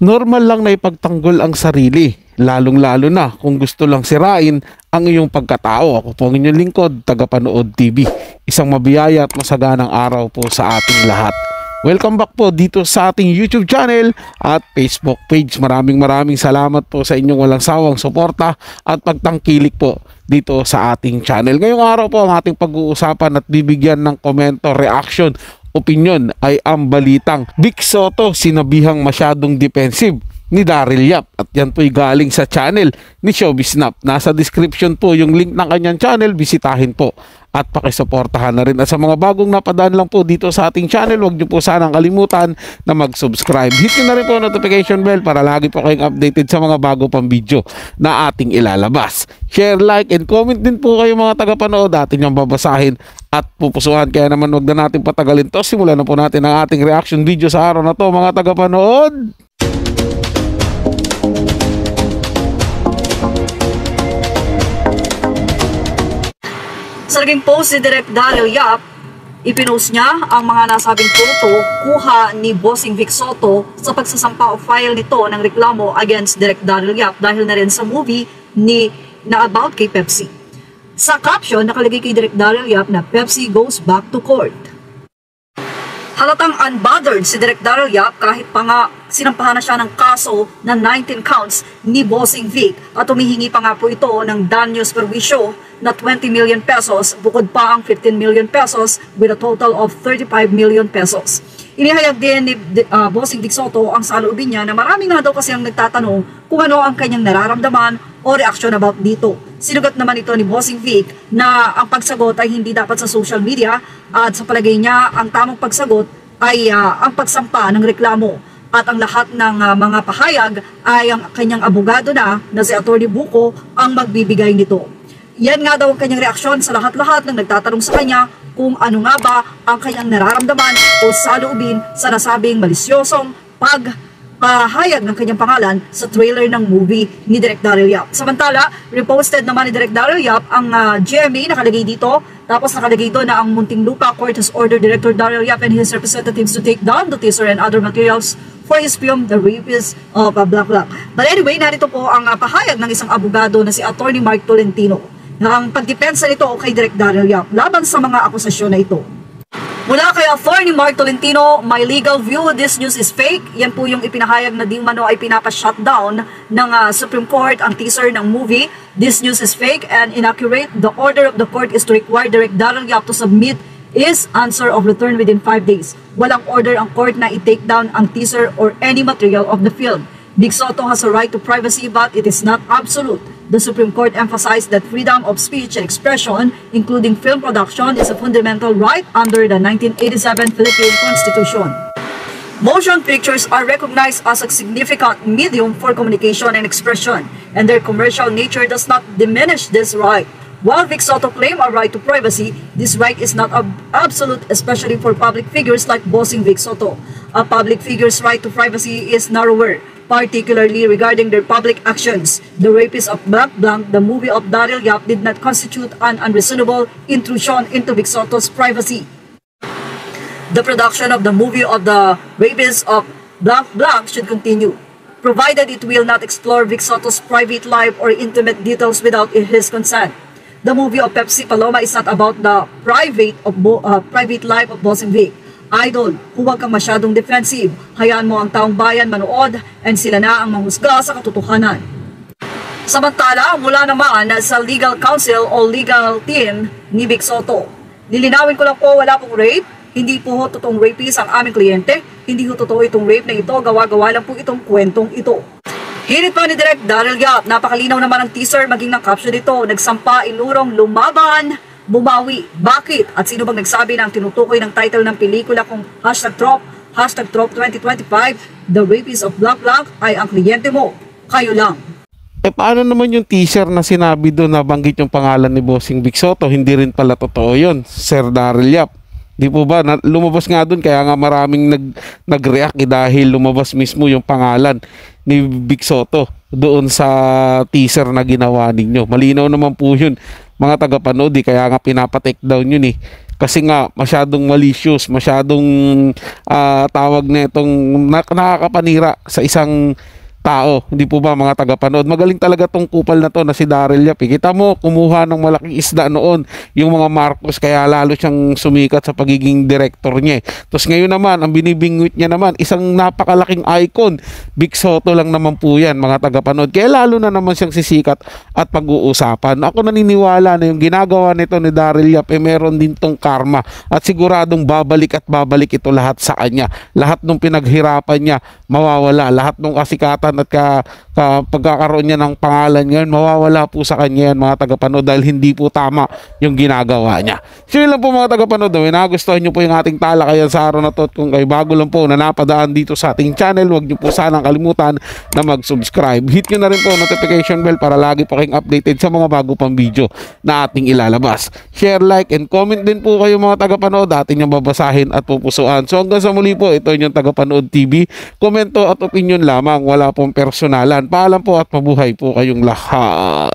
Normal lang na ipagtanggol ang sarili, lalong-lalo na kung gusto lang sirain ang iyong pagkatao. Ako po ang inyong lingkod, Tagapanood TV. Isang mabiyaya at masaganang araw po sa ating lahat. Welcome back po dito sa ating YouTube channel at Facebook page. Maraming salamat po sa inyong walang sawang suporta at pagtangkilik po dito sa ating channel. Ngayong araw po ang ating pag-uusapan at bibigyan ng komento, reaction, opinion ay ang balitang Vic Sotto sinabihang masyadong defensive ni Daryl Yap, at yan po'y galing sa channel ni Showbiz Snap. Nasa description po yung link ng kanyang channel, bisitahin po at pakisuportahan na rin. At sa mga bagong napadaan lang po dito sa ating channel, huwag niyo po sanang kalimutan na mag-subscribe. Hit niyo na rin po notification bell para lagi po kayong updated sa mga bago pang video na ating ilalabas. Share, like, and comment din po kayo mga tagapanood. Atin yung babasahin at pupusuhan. Kaya naman wag na natin patagalin to. Simulan na po natin ang ating reaction video sa araw na to mga tagapanood. Sa naging post ni Direk Daryl Yap, ipinost niya ang mga nasabing photo kuha ni Bossing Vic Sotto sa pagsasampa o file nito ng reklamo against Direk Daryl Yap dahil na rin sa movie na about kay Pepsi. Sa caption, nakalagay kay Direk Daryl Yap na Pepsi goes back to court. Halatang unbothered si Direk Daryl Yap kahit pa nga sinampahan na siya ng kaso na 19 counts ni Bossing Vic at humihingi pa nga po ito ng danyos perwisyo na 20 million pesos bukod pa ang 15 million pesos with a total of 35 million pesos. Inihayag din ni Bossing Vic Sotto ang saloobin niya na maraming nga daw kasi ang nagtatanong kung ano ang kanyang nararamdaman o reaksyon about dito. Sinugat naman ito ni Bossing Vic na ang pagsagot ay hindi dapat sa social media at sa palagay niya ang tamang pagsagot ay ang pagsampa ng reklamo at ang lahat ng mga pahayag ay ang kanyang abogado na si Atty. Buko ang magbibigay nito. Yan nga daw ang kanyang reaksyon sa lahat-lahat ng nagtatanong sa kanya kung ano nga ba ang kanyang nararamdaman o saloobin sa nasabing malisyosong pagpahayag ng kanyang pangalan sa trailer ng movie ni Direk Daryl Yap. Samantala, reposted naman ni Direk Daryl Yap ang GMA, nakalagay dito, tapos nakalagay doon na ang Muntinlupa Court has ordered Director Daryl Yap and his representatives to take down the teaser and other materials for his film, The Rapist of Black Black. But anyway, narito po ang pahayag ng isang abogado na si Atty. Mark Tolentino na ang pagdepensa nito kay Direk Daryl Yap laban sa mga akusasyon na ito. Mula kay Atty. Mark Tolentino, my legal view, this news is fake. Yan po yung ipinahayag na di mano ay pinapa-shutdown ng Supreme Court ang teaser ng movie. This news is fake and inaccurate. The order of the court is to require Direk Daryl Yap to submit his answer of return within 5 days. Walang order ang court na i-take down ang teaser or any material of the film. Vic Sotto has a right to privacy but it is not absolute. The Supreme Court emphasized that freedom of speech and expression, including film production, is a fundamental right under the 1987 Philippine Constitution. Motion pictures are recognized as a significant medium for communication and expression, and their commercial nature does not diminish this right. While Vic Sotto claimed a right to privacy, this right is not absolute, especially for public figures like Bossing Vic Sotto. A public figure's right to privacy is narrower, particularly regarding their public actions. The Rapist of Black Black, the movie of Daryl Yap, did not constitute an unreasonable intrusion into Vic Sotto's privacy. The production of the movie of the Rapist of Black Black should continue, provided it will not explore Vic Sotto's private life or intimate details without his consent. The movie of Pepsi Paloma is not about the private life of Bossing Vic. Idol, huwag kang masyadong defensive. Hayaan mo ang taong bayan manood and sila na ang manghusga sa katotohanan. Samantala, mula naman sa legal counsel o legal team ni Vic Sotto, lilinawin ko lang po, wala pong rape. Hindi po totoong rapist ang aming kliyente. Hindi po totoo itong rape na ito. Gawa-gawa lang po itong kwentong ito. Hirit pa ni Direk Daryl Yap, napakalinaw naman ang teaser maging ng caption ito. Nagsampa, inurong, lumaban, bumawi. Bakit? At sino bang nagsabi na ang tinutukoy ng title ng pelikula kung #Trop 2025, The Rapist of Black Black ay ang kliyente mo? Kayo lang. Paano naman yung teaser na sinabi doon na banggit yung pangalan ni Bossing Vic Sotto? Hindi rin pala totoo yun, Sir Daryl Yap. Di po ba? Lumabas nga doon kaya nga maraming nag-react dahil lumabas mismo yung pangalan ni Vic Sotto doon sa teaser na ginawa ninyo. Malinaw naman po yun mga tagapanood, kaya nga pinapa-take down yun Kasi nga masyadong malicious, masyadong tawag na itong nakakapanira sa isang tao, hindi po ba mga tagapanood? Magaling talaga tong kupal na to na si Daryl Yap. Kita mo, kumuha ng malaking isda noon yung mga Marcos, kaya lalo siyang sumikat sa pagiging director niya. Tapos ngayon naman, ang binibingwit niya naman, isang napakalaking icon. Vic Soto lang naman po yan, mga tagapanood. Kaya lalo na naman siyang sisikat at pag-uusapan. Ako naniniwala na yung ginagawa nito ni Daryl Yap, meron din tong karma. At siguradong babalik at babalik ito lahat sa kanya. Lahat ng pinaghirapan niya, mawawala. Lahat ng kasikatan at pagkakaroon niya ng pangalan ngayon, mawawala po sa kanya yan, mga tagapanood, dahil hindi po tama yung ginagawa niya. So yun lang po mga tagapanood, nagustuhan nyo po yung ating talakayan sa araw na to, at kung kayo bago lang po na napadaan dito sa ating channel, huwag nyo po sanang kalimutan na mag-subscribe. Hit nyo na rin po notification bell para lagi po kayong updated sa mga bago pang video na ating ilalabas. Share, like, and comment din po kayo mga tagapanood, atin yung babasahin at pupusuan. So hanggang sa muli po, ito yung Tagapanood TV. Komento at opinion lamang, wala pong personalan. Paalam po at mabuhay po kayong lahat.